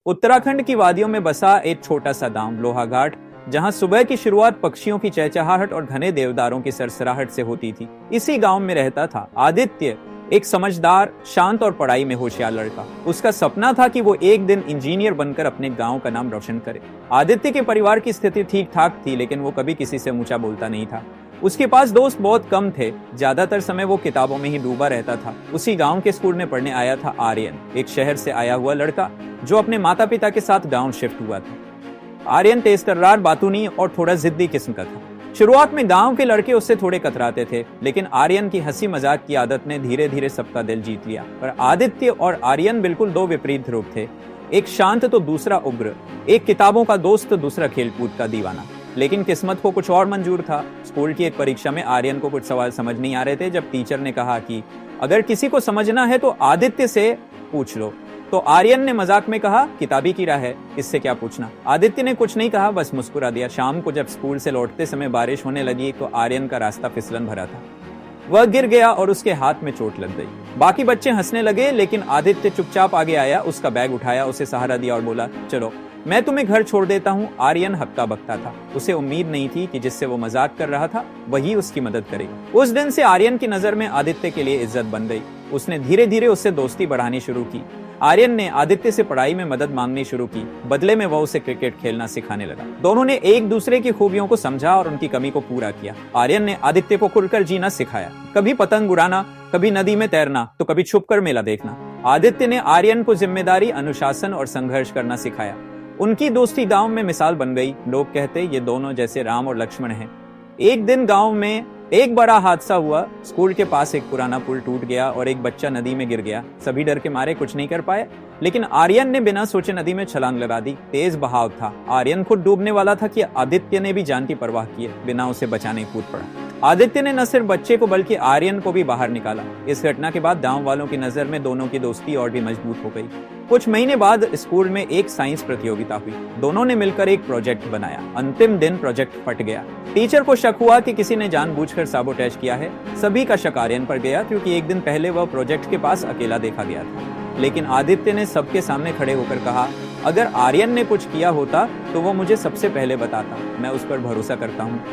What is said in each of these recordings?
उत्तराखंड की वादियों में बसा एक छोटा सा गांव लोहाघाट, जहां सुबह की शुरुआत पक्षियों की चहचहाहट और घने देवदारों की सरसराहट से होती थी। इसी गांव में रहता था आदित्य, एक समझदार, शांत और पढ़ाई में होशियार लड़का। उसका सपना था कि वो एक दिन इंजीनियर बनकर अपने गांव का नाम रोशन करे। आदित्य के परिवार की स्थिति ठीक ठाक थी, लेकिन वो कभी किसी से ऊंचा बोलता नहीं था। उसके पास दोस्त बहुत कम थे, ज्यादातर समय वो किताबों में ही डूबा रहता था। उसी गांव के स्कूल में पढ़ने आया था आर्यन, एक शहर से आया हुआ लड़का जो अपने माता पिता के साथ गांव शिफ्ट हुआ था। आर्यन तेज-तर्रार, बातूनी और थोड़ा जिद्दी किस्म का था। शुरुआत में गांव के लड़के उससे थोड़े कतराते थे, लेकिन आर्यन की हंसी मजाक की आदत ने धीरे धीरे सबका दिल जीत लिया। पर आदित्य और आर्यन बिल्कुल दो विपरीत ध्रुव थे, एक शांत तो दूसरा उग्र, एक किताबों का दोस्त तो दूसरा खेलकूद का दीवाना। लेकिन किस्मत को कुछ और मंजूर था। स्कूल की एक परीक्षा में आर्यन को कुछ सवाल समझ नहीं आ रहे थे। जब टीचर ने कहा कि अगर किसी को समझना है तो आदित्य से पूछ लो, तो आर्यन ने मजाक में कहा, किताबी की राह है, इससे क्या पूछना। आदित्य ने कुछ नहीं कहा, बस मुस्कुरा दिया। शाम को जब स्कूल से लौटते समय बारिश होने लगी तो आर्यन का रास्ता फिसलन भरा था। वह गिर गया और उसके हाथ में चोट लग गई। बाकी बच्चे हंसने लगे, लेकिन आदित्य चुपचाप आगे आया, उसका बैग उठाया, उसे सहारा दिया और बोला, चलो मैं तुम्हें घर छोड़ देता हूँ। आर्यन हक्का बक्का था। उसे उम्मीद नहीं थी कि जिससे वो मजाक कर रहा था वही उसकी मदद करेगा। उस दिन से आर्यन की नजर में आदित्य के लिए इज्जत बन गई। उसने धीरे धीरे उससे दोस्ती बढ़ानी शुरू की। आर्यन ने आदित्य से पढ़ाई में मदद मांगनी शुरू की। बदले में वह उसे क्रिकेट खेलना सिखाने लगा। दोनों ने एक दूसरे की खूबियों को समझा और उनकी कमी को पूरा किया। आर्यन ने आदित्य को खुलकर जीना सिखाया, कभी पतंग उड़ाना, कभी नदी में तैरना, तो कभी छुपकर मेला देखना। आदित्य ने आर्यन को जिम्मेदारी, अनुशासन और संघर्ष करना सिखाया। उनकी दोस्ती गांव में मिसाल बन गई। लोग कहते ये दोनों जैसे राम और लक्ष्मण हैं। एक दिन गांव में एक बड़ा हादसा हुआ। स्कूल के पास एक पुराना पुल टूट गया और एक बच्चा नदी में गिर गया। सभी डर के मारे कुछ नहीं कर पाए, लेकिन आर्यन ने बिना सोचे नदी में छलांग लगा दी। तेज बहाव था। आर्यन खुद डूबने वाला था कि आदित्य ने भी जान की परवाह किए बिना उसे बचाने कूद पड़ा। आदित्य ने न सिर्फ बच्चे को बल्कि आर्यन को भी बाहर निकाला। इस घटना के बाद गांव वालों की नजर में दोनों की दोस्ती और भी मजबूत हो गई। कुछ महीने बाद स्कूल में एक साइंस प्रतियोगिता हुई। दोनों ने मिलकर एक प्रोजेक्ट बनाया। अंतिम दिन प्रोजेक्ट फट गया। टीचर को शक हुआ कि किसी ने जानबूझकर साबोटेज किया है। सभी का शक आर्यन पर गया, क्योंकि एक दिन पहले वह प्रोजेक्ट के पास अकेला देखा गया था। लेकिन आदित्य ने सबके सामने खड़े होकर कहा, अगर आर्यन ने कुछ किया होता तो वो मुझे सबसे पहले बताता। मैं उस पर भरोसा करता हूँ।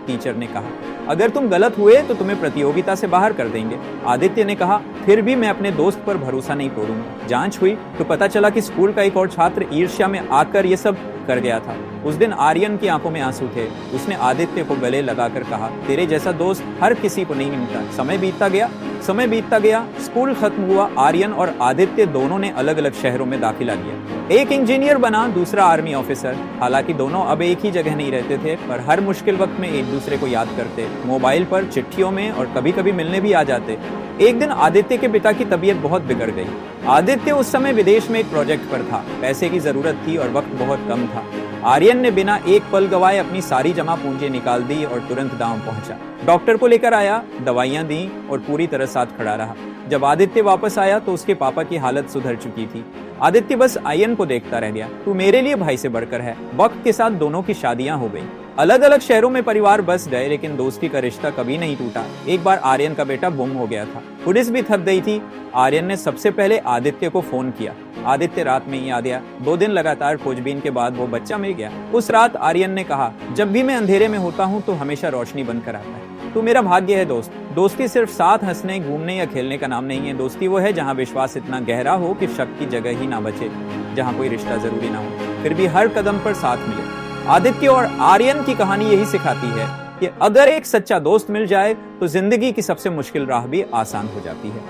टीचर ने कहा, अगर तुम गलत हुए तो तुम्हें प्रतियोगिता से बाहर कर देंगे। आदित्य ने कहा, फिर भी मैं अपने दोस्त पर भरोसा नहीं तोड़ूंगा। जांच हुई तो पता चला कि स्कूल का एक और छात्र ईर्ष्या में आकर ये सब कर गया था। उस दिन आर्यन की आंखों में आंसू थे। उसने आदित्य को गले लगाकर कहा, तेरे जैसा दोस्त हर किसी को नहीं मिलता। समय बीतता गया। स्कूल खत्म हुआ। आर्यन और आदित्य दोनों ने अलग अलग शहरों में दाखिला लिया। एक इंजीनियर बना, दूसरा आर्मी ऑफिसर। हालांकि दोनों अब एक ही जगह नहीं रहते थे, पर हर मुश्किल वक्त में एक दूसरे को याद करते, मोबाइल पर, चिट्ठियों में, और कभी कभी मिलने भी आ जाते। एक दिन आदित्य के पिता की तबीयत बहुत बिगड़ गई। आदित्य उस समय विदेश में एक प्रोजेक्ट पर था। पैसे की जरूरत थी और वक्त बहुत कम था। आर्यन ने बिना एक पल गवाए अपनी सारी जमा पूंजी निकाल दी और तुरंत गांव पहुंचा। डॉक्टर को लेकर आया, दवाइयां दी और पूरी तरह साथ खड़ा रहा। जब आदित्य वापस आया तो उसके पापा की हालत सुधर चुकी थी। आदित्य बस आर्यन को देखता रह गया। तू मेरे लिए भाई से बढ़कर है। वक्त के साथ दोनों की शादियां हो गई। अलग अलग शहरों में परिवार बस गए, लेकिन दोस्ती का रिश्ता कभी नहीं टूटा। एक बार आर्यन का बेटा गुम हो गया था। पुलिस भी थक गई थी। आर्यन ने सबसे पहले आदित्य को फोन किया। आदित्य रात में ही आ गया। 2 दिन लगातार खोजबीन के बाद वो बच्चा मिल गया। उस रात आर्यन ने कहा, जब भी मैं अंधेरे में होता हूँ तो हमेशा रोशनी बनकर आता है। तू मेरा भाग्य है दोस्त। दोस्ती सिर्फ साथ हंसने, घूमने या खेलने का नाम नहीं है। दोस्ती वो है जहाँ विश्वास इतना गहरा हो कि शक की जगह ही ना बचे, जहाँ कोई रिश्ता जरूरी ना हो, फिर भी हर कदम पर साथ मिले। आदित्य और आर्यन की कहानी यही सिखाती है कि अगर एक सच्चा दोस्त मिल जाए तो जिंदगी की सबसे मुश्किल राह भी आसान हो जाती है।